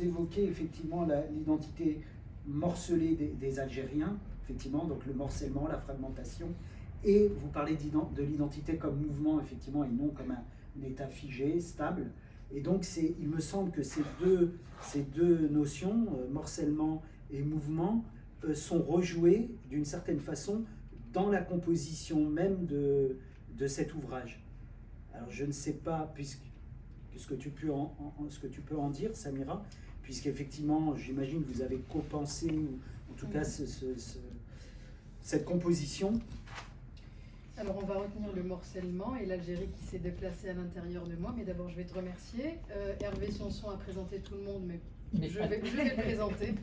vous évoquez effectivement l'identité morcelée des Algériens, effectivement, donc le morcellement, la fragmentation, et vous parlez de l'identité comme mouvement, effectivement, et non comme un état figé, stable. Et donc, il me semble que ces deux notions, morcellement et mouvement, sont rejouées d'une certaine façon dans la composition même de cet ouvrage. Alors, je ne sais pas, ce que tu peux en dire, Samira, puisqu'effectivement, j'imagine que vous avez copensé, ou en tout cas, cette composition. Alors on va retenir le morcellement et l'Algérie qui s'est déplacée à l'intérieur de moi, mais d'abord je vais te remercier. Hervé Sanson a présenté tout le monde, mais je vais le présenter.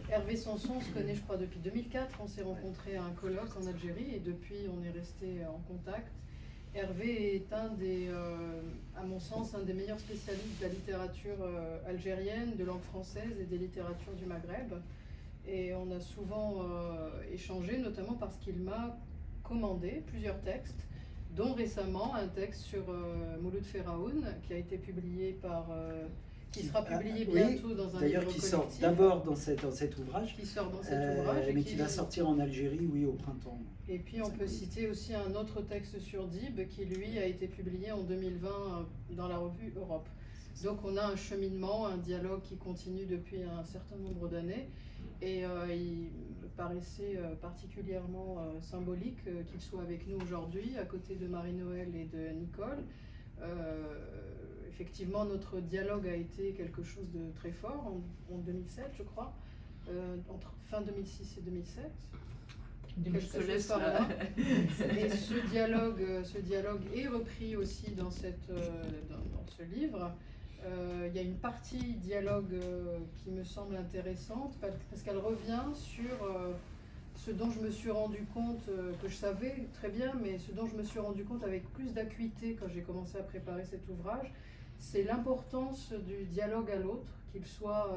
Hervé Sanson, on se connaît je crois depuis 2004, on s'est rencontrés à un colloque en Algérie et depuis on est resté en contact. Hervé est à mon sens, un des meilleurs spécialistes de la littérature algérienne, de langue française et des littératures du Maghreb. Et on a souvent échangé, notamment parce qu'il m'a commandé plusieurs textes, dont récemment un texte sur Mouloud Feraoun, qui a été publié qui sera publié bientôt dans un livre d'ailleurs qui sort d'abord dans cet ouvrage, qui sort dans cet ouvrage, mais qui va sortir en Algérie, oui, au printemps. Et puis on peut citer aussi un autre texte sur Dib qui lui a été publié en 2020 dans la revue Europe. Donc on a un cheminement, un dialogue qui continue depuis un certain nombre d'années. Et il me paraissait particulièrement symbolique qu'il soit avec nous aujourd'hui, à côté de Marie-Noël et de Nicole. Effectivement, notre dialogue a été quelque chose de très fort en 2007, je crois, entre fin 2006 et 2007. Et ce dialogue est repris aussi dans ce livre. Il y a une partie dialogue qui me semble intéressante parce qu'elle revient sur ce dont je me suis rendu compte, que je savais très bien, mais ce dont je me suis rendu compte avec plus d'acuité quand j'ai commencé à préparer cet ouvrage, c'est l'importance du dialogue à l'autre, qu'il soit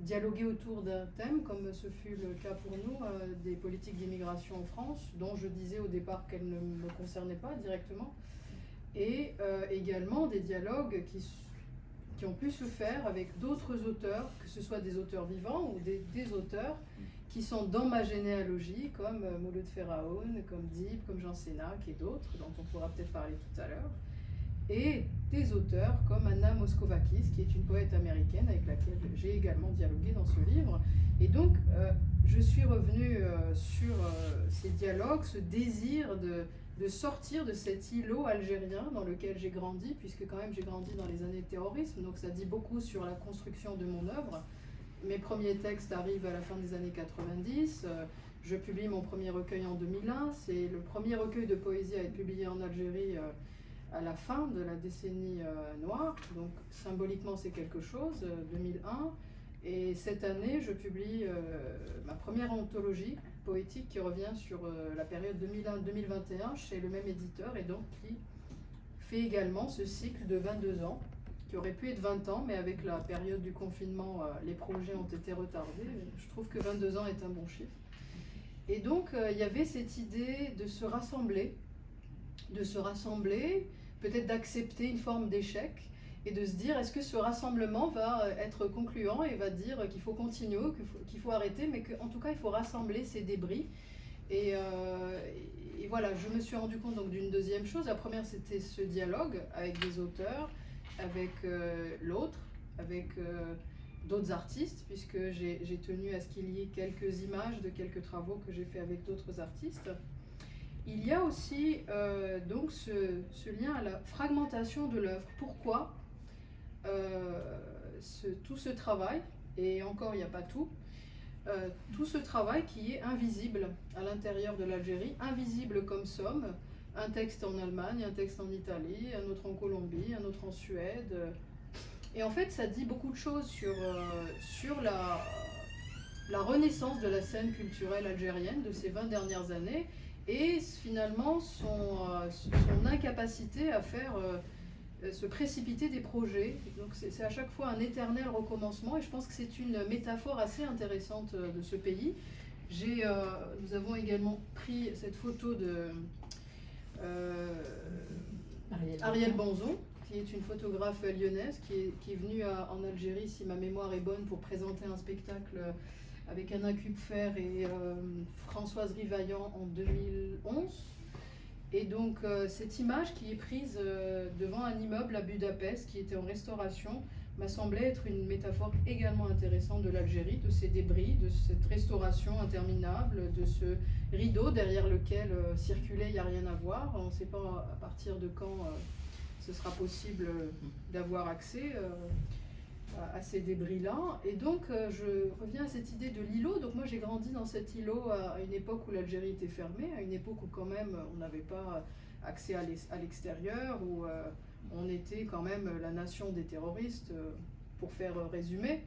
dialogué autour d'un thème, comme ce fut le cas pour nous, des politiques d'immigration en France, dont je disais au départ qu'elles ne me concernaient pas directement, et également des dialogues qui ont pu se faire avec d'autres auteurs, que ce soit des auteurs vivants ou des auteurs qui sont dans ma généalogie, comme Mouloud Feraoun, comme Dib, comme Jean Sénac et d'autres, dont on pourra peut-être parler tout à l'heure, et des auteurs comme Anna Moskovakis, qui est une poète américaine avec laquelle j'ai également dialogué dans ce livre. Et donc, je suis revenue sur ces dialogues, ce désir de sortir de cet îlot algérien dans lequel j'ai grandi, puisque quand même j'ai grandi dans les années de terrorisme, donc ça dit beaucoup sur la construction de mon œuvre. Mes premiers textes arrivent à la fin des années 90, je publie mon premier recueil en 2001, c'est le premier recueil de poésie à être publié en Algérie à la fin de la décennie noire, donc symboliquement c'est quelque chose, 2001. Et cette année, je publie ma première anthologie poétique qui revient sur la période 2001-2021 chez le même éditeur et donc qui fait également ce cycle de 22 ans, qui aurait pu être 20 ans, mais avec la période du confinement, les projets ont été retardés. Je trouve que 22 ans est un bon chiffre. Et donc, il y avait cette idée de se rassembler, peut-être d'accepter une forme d'échec, et de se dire, est-ce que ce rassemblement va être concluant et va dire qu'il faut continuer, qu'il faut arrêter, mais qu'en tout cas, il faut rassembler ces débris. Et voilà, je me suis rendu compte donc d'une deuxième chose. La première, c'était ce dialogue avec des auteurs, avec l'autre, avec d'autres artistes, puisque j'ai tenu à ce qu'il y ait quelques images de quelques travaux que j'ai fait avec d'autres artistes. Il y a aussi donc ce lien à la fragmentation de l'œuvre. Pourquoi tout ce travail, et encore il n'y a pas tout ce travail qui est invisible à l'intérieur de l'Algérie, invisible comme somme, un texte en Allemagne, un texte en Italie, un autre en Colombie, un autre en Suède. Et en fait, ça dit beaucoup de choses sur la renaissance de la scène culturelle algérienne de ces 20 dernières années, et finalement son incapacité à faire se précipiter des projets. Donc c'est à chaque fois un éternel recommencement, et je pense que c'est une métaphore assez intéressante de ce pays. Nous avons également pris cette photo de Ariel Banzon, qui est une photographe lyonnaise, qui est venue en Algérie, si ma mémoire est bonne, pour présenter un spectacle avec Anna Kupfer et Françoise Rivaillant en 2011. Et donc cette image qui est prise devant un immeuble à Budapest qui était en restauration m'a semblé être une métaphore également intéressante de l'Algérie, de ses débris, de cette restauration interminable, de ce rideau derrière lequel circuler, il n'y a rien à voir. On ne sait pas à partir de quand ce sera possible d'avoir accès à ces débris-là. Et donc je reviens à cette idée de l'îlot. Donc moi j'ai grandi dans cet îlot à une époque où l'Algérie était fermée, à une époque où quand même on n'avait pas accès à l'extérieur, où on était quand même la nation des terroristes, pour faire résumer.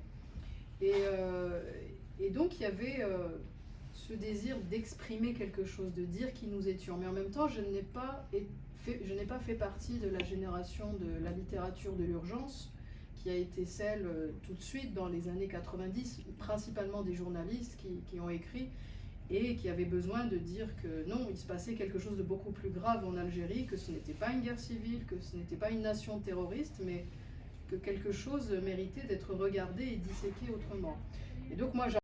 Et donc il y avait ce désir d'exprimer quelque chose, de dire qui nous étions. Mais en même temps, je n'ai pas fait partie de la génération de la littérature de l'urgence, qui a été celle tout de suite dans les années 90, principalement des journalistes qui ont écrit et qui avaient besoin de dire que non, il se passait quelque chose de beaucoup plus grave en Algérie, que ce n'était pas une guerre civile, que ce n'était pas une nation terroriste, mais que quelque chose méritait d'être regardé et disséqué autrement. Et donc moi,